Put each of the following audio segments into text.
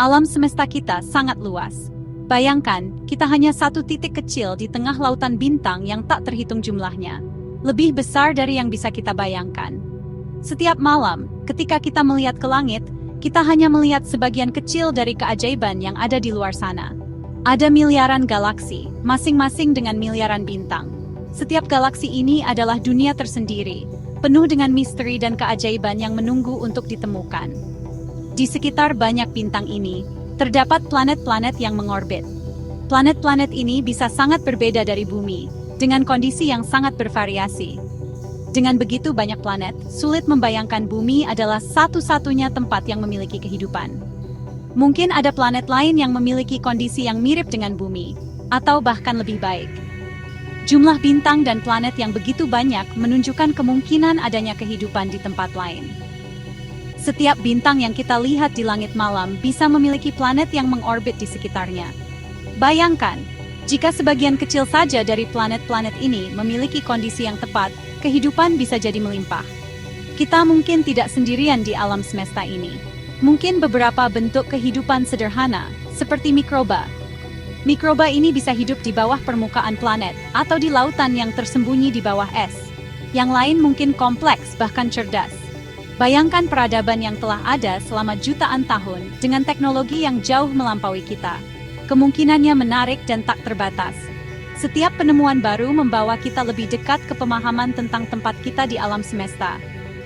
Alam semesta kita sangat luas. Bayangkan, kita hanya satu titik kecil di tengah lautan bintang yang tak terhitung jumlahnya. Lebih besar dari yang bisa kita bayangkan. Setiap malam, ketika kita melihat ke langit, kita hanya melihat sebagian kecil dari keajaiban yang ada di luar sana. Ada miliaran galaksi, masing-masing dengan miliaran bintang. Setiap galaksi ini adalah dunia tersendiri, penuh dengan misteri dan keajaiban yang menunggu untuk ditemukan. Di sekitar banyak bintang ini, terdapat planet-planet yang mengorbit. Planet-planet ini bisa sangat berbeda dari bumi, dengan kondisi yang sangat bervariasi. Dengan begitu banyak planet, sulit membayangkan bumi adalah satu-satunya tempat yang memiliki kehidupan. Mungkin ada planet lain yang memiliki kondisi yang mirip dengan bumi, atau bahkan lebih baik. Jumlah bintang dan planet yang begitu banyak menunjukkan kemungkinan adanya kehidupan di tempat lain. Setiap bintang yang kita lihat di langit malam bisa memiliki planet yang mengorbit di sekitarnya. Bayangkan, jika sebagian kecil saja dari planet-planet ini memiliki kondisi yang tepat, kehidupan bisa jadi melimpah. Kita mungkin tidak sendirian di alam semesta ini. Mungkin beberapa bentuk kehidupan sederhana, seperti mikroba. Mikroba ini bisa hidup di bawah permukaan planet, atau di lautan yang tersembunyi di bawah es. Yang lain mungkin kompleks, bahkan cerdas. Bayangkan peradaban yang telah ada selama jutaan tahun, dengan teknologi yang jauh melampaui kita. Kemungkinannya menarik dan tak terbatas. Setiap penemuan baru membawa kita lebih dekat ke pemahaman tentang tempat kita di alam semesta.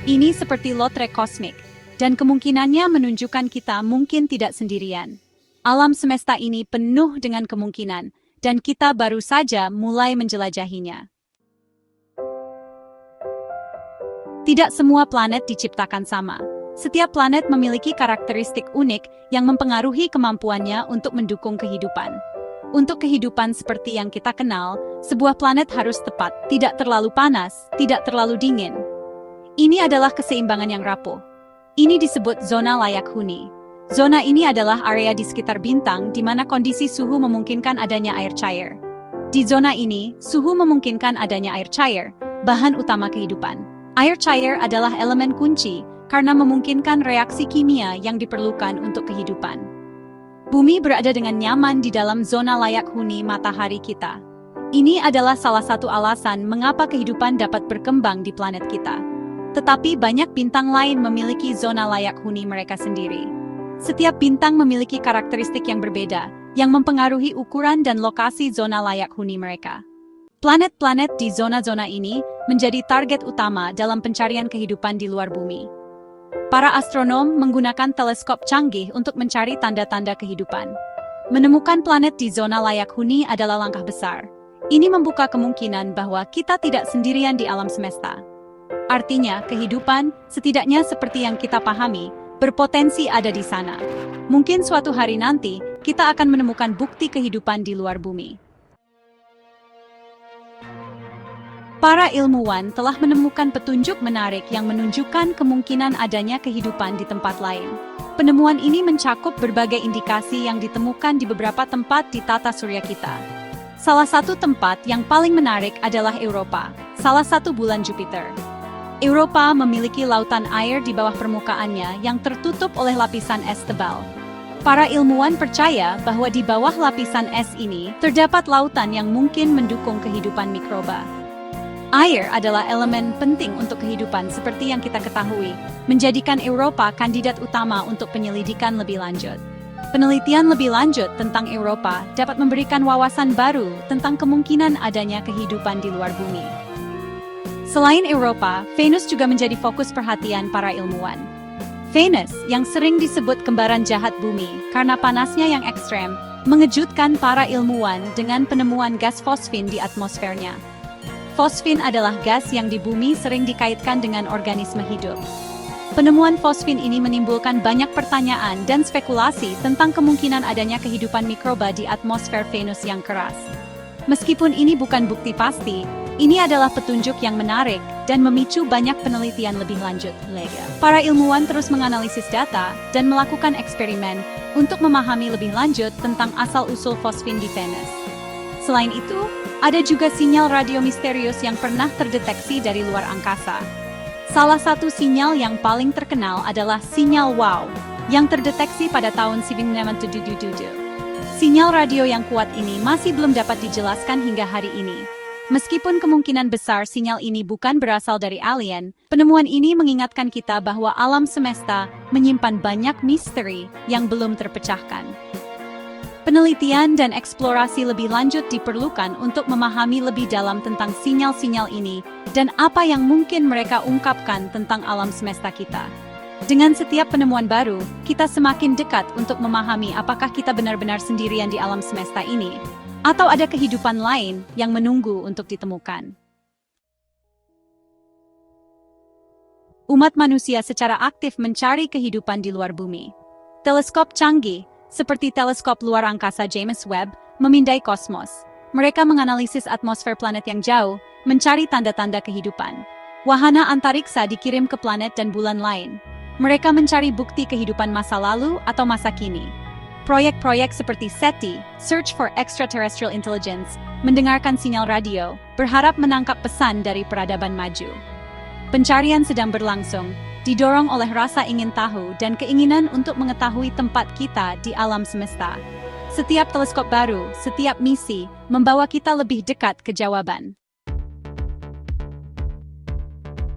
Ini seperti lotre kosmik, dan kemungkinannya menunjukkan kita mungkin tidak sendirian. Alam semesta ini penuh dengan kemungkinan, dan kita baru saja mulai menjelajahinya. Tidak semua planet diciptakan sama. Setiap planet memiliki karakteristik unik yang mempengaruhi kemampuannya untuk mendukung kehidupan. Untuk kehidupan seperti yang kita kenal, sebuah planet harus tepat, tidak terlalu panas, tidak terlalu dingin. Ini adalah keseimbangan yang rapuh. Ini disebut zona layak huni. Zona ini adalah area di sekitar bintang di mana kondisi suhu memungkinkan adanya air cair. Di zona ini, suhu memungkinkan adanya air cair, bahan utama kehidupan. Air cair adalah elemen kunci karena memungkinkan reaksi kimia yang diperlukan untuk kehidupan. Bumi berada dengan nyaman di dalam zona layak huni matahari kita. Ini adalah salah satu alasan mengapa kehidupan dapat berkembang di planet kita. Tetapi banyak bintang lain memiliki zona layak huni mereka sendiri. Setiap bintang memiliki karakteristik yang berbeda, yang mempengaruhi ukuran dan lokasi zona layak huni mereka. Planet-planet di zona-zona ini menjadi target utama dalam pencarian kehidupan di luar bumi. Para astronom menggunakan teleskop canggih untuk mencari tanda-tanda kehidupan. Menemukan planet di zona layak huni adalah langkah besar. Ini membuka kemungkinan bahwa kita tidak sendirian di alam semesta. Artinya, kehidupan, setidaknya seperti yang kita pahami, berpotensi ada di sana. Mungkin suatu hari nanti, kita akan menemukan bukti kehidupan di luar bumi. Para ilmuwan telah menemukan petunjuk menarik yang menunjukkan kemungkinan adanya kehidupan di tempat lain. Penemuan ini mencakup berbagai indikasi yang ditemukan di beberapa tempat di tata surya kita. Salah satu tempat yang paling menarik adalah Europa, salah satu bulan Jupiter. Europa memiliki lautan air di bawah permukaannya yang tertutup oleh lapisan es tebal. Para ilmuwan percaya bahwa di bawah lapisan es ini terdapat lautan yang mungkin mendukung kehidupan mikroba. Air adalah elemen penting untuk kehidupan seperti yang kita ketahui, menjadikan Europa kandidat utama untuk penyelidikan lebih lanjut. Penelitian lebih lanjut tentang Europa dapat memberikan wawasan baru tentang kemungkinan adanya kehidupan di luar bumi. Selain Europa, Venus juga menjadi fokus perhatian para ilmuwan. Venus, yang sering disebut kembaran jahat bumi karena panasnya yang ekstrem, mengejutkan para ilmuwan dengan penemuan gas fosfin di atmosfernya. Fosfin adalah gas yang di bumi sering dikaitkan dengan organisme hidup. Penemuan fosfin ini menimbulkan banyak pertanyaan dan spekulasi tentang kemungkinan adanya kehidupan mikroba di atmosfer Venus yang keras. Meskipun ini bukan bukti pasti, ini adalah petunjuk yang menarik dan memicu banyak penelitian lebih lanjut. Para ilmuwan terus menganalisis data dan melakukan eksperimen untuk memahami lebih lanjut tentang asal-usul fosfin di Venus. Selain itu, ada juga sinyal radio misterius yang pernah terdeteksi dari luar angkasa. Salah satu sinyal yang paling terkenal adalah sinyal WOW. yang terdeteksi pada tahun 1977. Sinyal radio yang kuat ini masih belum dapat dijelaskan hingga hari ini. Meskipun kemungkinan besar sinyal ini bukan berasal dari alien, penemuan ini mengingatkan kita bahwa alam semesta menyimpan banyak misteri yang belum terpecahkan. Penelitian dan eksplorasi lebih lanjut diperlukan untuk memahami lebih dalam tentang sinyal-sinyal ini dan apa yang mungkin mereka ungkapkan tentang alam semesta kita. Dengan setiap penemuan baru, kita semakin dekat untuk memahami apakah kita benar-benar sendirian di alam semesta ini, atau ada kehidupan lain yang menunggu untuk ditemukan. Umat manusia secara aktif mencari kehidupan di luar bumi. Teleskop canggih, seperti teleskop luar angkasa James Webb, memindai kosmos. Mereka menganalisis atmosfer planet yang jauh, mencari tanda-tanda kehidupan. Wahana antariksa dikirim ke planet dan bulan lain. Mereka mencari bukti kehidupan masa lalu atau masa kini. Proyek-proyek seperti SETI, Search for Extraterrestrial Intelligence, mendengarkan sinyal radio, berharap menangkap pesan dari peradaban maju. Pencarian sedang berlangsung, didorong oleh rasa ingin tahu dan keinginan untuk mengetahui tempat kita di alam semesta. Setiap teleskop baru, setiap misi, membawa kita lebih dekat ke jawaban.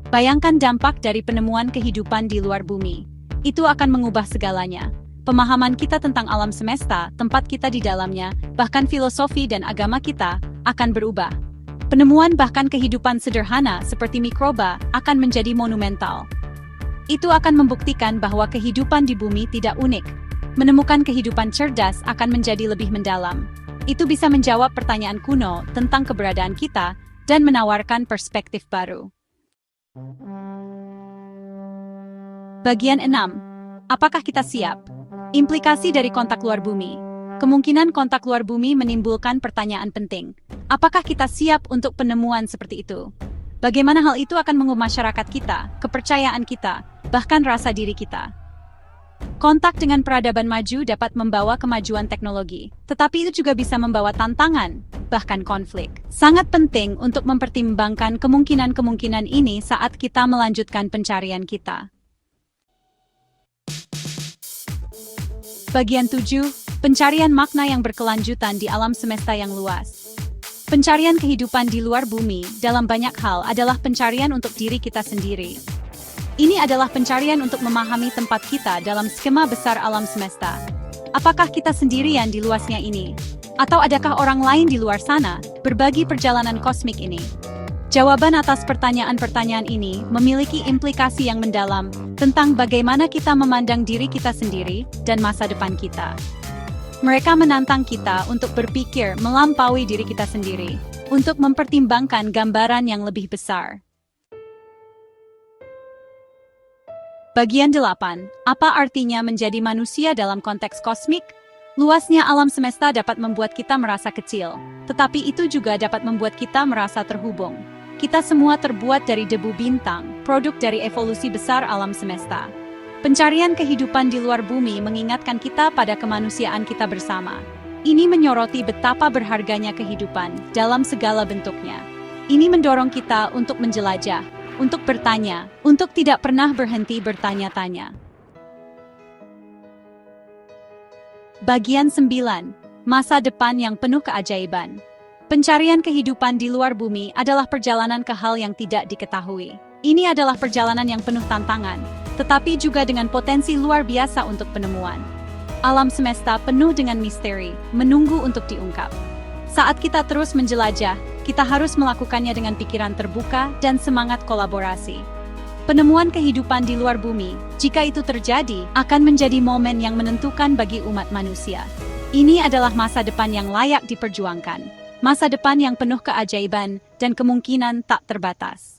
Bayangkan dampak dari penemuan kehidupan di luar bumi. Itu akan mengubah segalanya. Pemahaman kita tentang alam semesta, tempat kita di dalamnya, bahkan filosofi dan agama kita akan berubah. Penemuan bahkan kehidupan sederhana seperti mikroba akan menjadi monumental. Itu akan membuktikan bahwa kehidupan di bumi tidak unik. Menemukan kehidupan cerdas akan menjadi lebih mendalam. Itu bisa menjawab pertanyaan kuno tentang keberadaan kita dan menawarkan perspektif baru. Bagian 6. Apakah kita siap? Implikasi dari kontak luar bumi. Kemungkinan kontak luar bumi menimbulkan pertanyaan penting. Apakah kita siap untuk penemuan seperti itu? Bagaimana hal itu akan mengubah masyarakat kita, kepercayaan kita, bahkan rasa diri kita? Kontak dengan peradaban maju dapat membawa kemajuan teknologi, tetapi itu juga bisa membawa tantangan, bahkan konflik. Sangat penting untuk mempertimbangkan kemungkinan-kemungkinan ini saat kita melanjutkan pencarian kita. Bagian 7. Pencarian makna yang berkelanjutan di alam semesta yang luas. Pencarian kehidupan di luar bumi dalam banyak hal adalah pencarian untuk diri kita sendiri. Ini adalah pencarian untuk memahami tempat kita dalam skema besar alam semesta. Apakah kita sendirian di luasnya ini? Atau adakah orang lain di luar sana berbagi perjalanan kosmik ini? Jawaban atas pertanyaan-pertanyaan ini memiliki implikasi yang mendalam tentang bagaimana kita memandang diri kita sendiri dan masa depan kita. Mereka menantang kita untuk berpikir melampaui diri kita sendiri, untuk mempertimbangkan gambaran yang lebih besar. Bagian 8. Apa artinya menjadi manusia dalam konteks kosmik? Luasnya alam semesta dapat membuat kita merasa kecil, tetapi itu juga dapat membuat kita merasa terhubung. Kita semua terbuat dari debu bintang, produk dari evolusi besar alam semesta. Pencarian kehidupan di luar bumi mengingatkan kita pada kemanusiaan kita bersama. Ini menyoroti betapa berharganya kehidupan dalam segala bentuknya. Ini mendorong kita untuk menjelajah, untuk bertanya, untuk tidak pernah berhenti bertanya-tanya. Bagian 9. Masa depan yang penuh keajaiban. Pencarian kehidupan di luar bumi adalah perjalanan ke hal yang tidak diketahui. Ini adalah perjalanan yang penuh tantangan, tetapi juga dengan potensi luar biasa untuk penemuan. Alam semesta penuh dengan misteri, menunggu untuk diungkap. Saat kita terus menjelajah, kita harus melakukannya dengan pikiran terbuka dan semangat kolaborasi. Penemuan kehidupan di luar bumi, jika itu terjadi, akan menjadi momen yang menentukan bagi umat manusia. Ini adalah masa depan yang layak diperjuangkan. Masa depan yang penuh keajaiban dan kemungkinan tak terbatas.